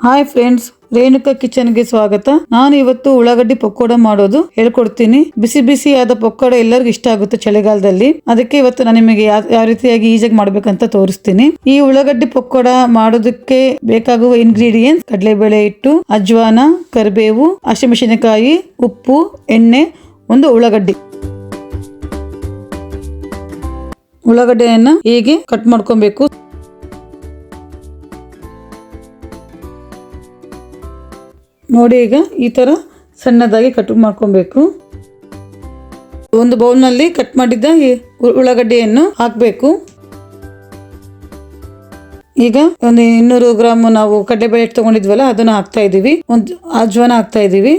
Hi friends, Renuka kitchen ಗೆ ಸ್ವಾಗತ. ನಾನು ಇವತ್ತು ಉಳ್ಳಾಗಡ್ಡಿ ಪಕೋಡ ಮಾಡೋದು ಹೇಳ್ಕೊಡ್ತೀನಿ. ಬಿಸಿ ಬಿಸಿಯಾದ ಪಕೋಡ ಎಲ್ಲರಿಗೂ ಇಷ್ಟ ಆಗುತ್ತೆ ಚಳಿಗಾಲದಲ್ಲಿ. ಅದಕ್ಕೆ ಇವತ್ತು ನಾನು ನಿಮಗೆ ಯಾವ ರೀತಿಯಾಗಿ ಈಜಿಯಾಗಿ ಮಾಡ್ಬೇಕಂತ ತೋರಿಸ್ತೀನಿ. ಈ ಉಳ್ಳಾಗಡ್ಡಿ ಪಕೋಡ ಮಾಡೋದಕ್ಕೆ ಬೇಕಾಗುವ ಇಂಗ್ರೀಡಿಯೆಂಟ್ಸ್: ಕಡಲೆಬೇಳೆ ಹಿಟ್ಟು, ಅಜ್ವಾನ, ಕರಿಬೇವು, ಹಸಿಮೆಣಸಿನಕಾಯಿ, ಉಪ್ಪು, ಎಣ್ಣೆ, ಒಂದು ಉಳ್ಳಾಗಡ್ಡಿ. ಉಳ್ಳಾಗಡ್ಡೆಯನ್ನ ಹೀಗೆ ಕಟ್ ಮಾಡ್ಕೊಬೇಕು. ನೋಡಿ, ಈಗ ಈ ತರ ಸಣ್ಣದಾಗಿ ಕಟ್ ಮಾಡ್ಕೊಬೇಕು. ಒಂದು ಬೌಲ್ನಲ್ಲಿ ಕಟ್ ಮಾಡಿದ್ದ ಉಳ್ಳಾಗಡ್ಡೆಯನ್ನು ಹಾಕಬೇಕು. ಈಗ ಒಂದು 200 ಗ್ರಾಮ್ ನಾವು ಕಡಲೆಬೇಳೆ ತಗೊಂಡಿದ್ವಲ್ಲ ಅದನ್ನು ಹಾಕ್ತಾ ಇದ್ದೀವಿ. ಒಂದು ಅಜ್ವಾನ ಹಾಕ್ತಾ ಇದ್ದೀವಿ.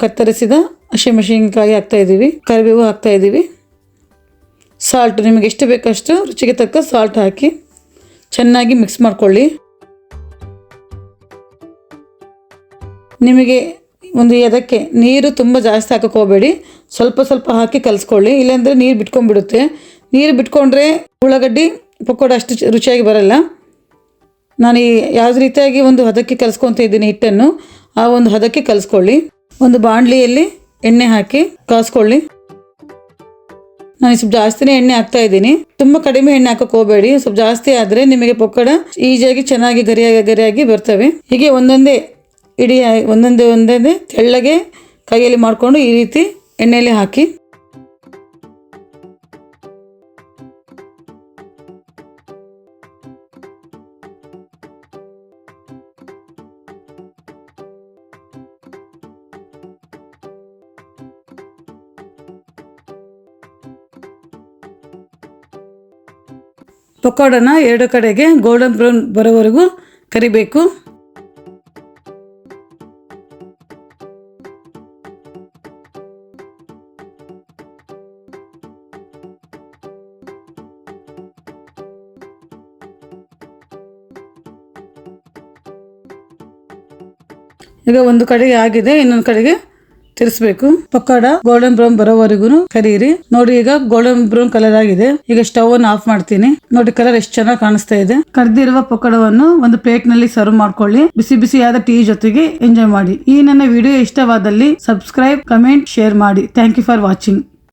ಕತ್ತರಿಸಿದ ಹಸಿಮೆಣಸಿನಕಾಯಿ ಹಾಕ್ತಾ ಇದ್ದೀವಿ. ಕರಿಬೇವು ಹಾಕ್ತಾ ಇದ್ದೀವಿ. ಸಾಲ್ಟ್ ನಿಮಗೆ ಎಷ್ಟು ಬೇಕಷ್ಟು ರುಚಿಗೆ ತಕ್ಕ ಸಾಲ್ಟ್ ಹಾಕಿ ಚೆನ್ನಾಗಿ ಮಿಕ್ಸ್ ಮಾಡ್ಕೊಳ್ಳಿ. ನಿಮಗೆ ಅದಕ್ಕೆ ನೀರು ತುಂಬ ಜಾಸ್ತಿ ಹಾಕಕ್ಕೆ ಹೋಗಬೇಡಿ, ಸ್ವಲ್ಪ ಸ್ವಲ್ಪ ಹಾಕಿ ಕಲಿಸ್ಕೊಳ್ಳಿ. ಇಲ್ಲಾಂದರೆ ನೀರು ಬಿಟ್ಕೊಂಡ್ಬಿಡುತ್ತೆ. ನೀರು ಬಿಟ್ಕೊಂಡ್ರೆ ಉಳ್ಳಾಗಡ್ಡಿ ಪಕೋಡ ಅಷ್ಟು ರುಚಿಯಾಗಿ ಬರಲ್ಲ. ನಾನು ಯಾವ ರೀತಿಯಾಗಿ ಒಂದು ಹದಕ್ಕೆ ಕಲಿಸ್ಕೊತ ಇದ್ದೀನಿ ಹಿಟ್ಟನ್ನು, ಆ ಒಂದು ಹದಕ್ಕೆ ಕಲಿಸ್ಕೊಳ್ಳಿ. ಒಂದು ಬಾಣಲಿಯಲ್ಲಿ ಎಣ್ಣೆ ಹಾಕಿ ಕಾಯಿಸ್ಕೊಳ್ಳಿ. ನಾನು ಸ್ವಲ್ಪ ಜಾಸ್ತಿನೇ ಎಣ್ಣೆ ಹಾಕ್ತಾ ಇದ್ದೀನಿ. ತುಂಬ ಕಡಿಮೆ ಎಣ್ಣೆ ಹಾಕಕ್ಕೆ ಹೋಗಬೇಡಿ. ಸ್ವಲ್ಪ ಜಾಸ್ತಿ ಆದರೆ ನಿಮಗೆ ಪಕೋಡ ಈಜಿಯಾಗಿ ಚೆನ್ನಾಗಿ ಗರಿಯಾಗಿ ಬರ್ತವೆ. ಹೀಗೆ ಒಂದೊಂದೇ ತೆಳ್ಳಗೆ ಕೈಯಲ್ಲಿ ಮಾಡಿಕೊಂಡು ಈ ರೀತಿ ಎಣ್ಣೆಯಲ್ಲಿ ಹಾಕಿ ಪಕೋಡನ ಎರಡು ಕಡೆಗೆ ಗೋಲ್ಡನ್ ಬ್ರೌನ್ ಬರೋವರೆಗೂ ಕರಿಬೇಕು. ಈಗ ಒಂದು ಕಡೆಗೆ ಆಗಿದೆ, ಇನ್ನೊಂದು ಕಡೆಗೆ ತಿರ್ಸ್ಬೇಕು. ಪಕೋಡ ಗೋಲ್ಡನ್ ಬ್ರೌನ್ ಬರೋವರೆಗೂ ಕರೀರಿ. ನೋಡಿ, ಈಗ ಗೋಲ್ಡನ್ ಬ್ರೌನ್ ಕಲರ್ ಆಗಿದೆ. ಈಗ ಸ್ಟವ್ ಅನ್ನು ಆಫ್ ಮಾಡ್ತೀನಿ. ನೋಡಿ, ಕಲರ್ ಎಷ್ಟು ಚೆನ್ನಾಗಿ ಕಾಣಿಸ್ತಾ ಇದೆ. ಕರ್ದಿರುವ ಪಕೋಡವನ್ನು ಒಂದು ಪ್ಲೇಟ್ ನಲ್ಲಿ ಸರ್ವ್ ಮಾಡ್ಕೊಳ್ಳಿ. ಬಿಸಿ ಬಿಸಿಯಾದ ಟೀ ಜೊತೆಗೆ ಎಂಜಾಯ್ ಮಾಡಿ. ಈ ನನ್ನ ವಿಡಿಯೋ ಇಷ್ಟವಾದಲ್ಲಿ ಸಬ್ಸ್ಕ್ರೈಬ್, ಕಮೆಂಟ್, ಶೇರ್ ಮಾಡಿ. Thank you for watching.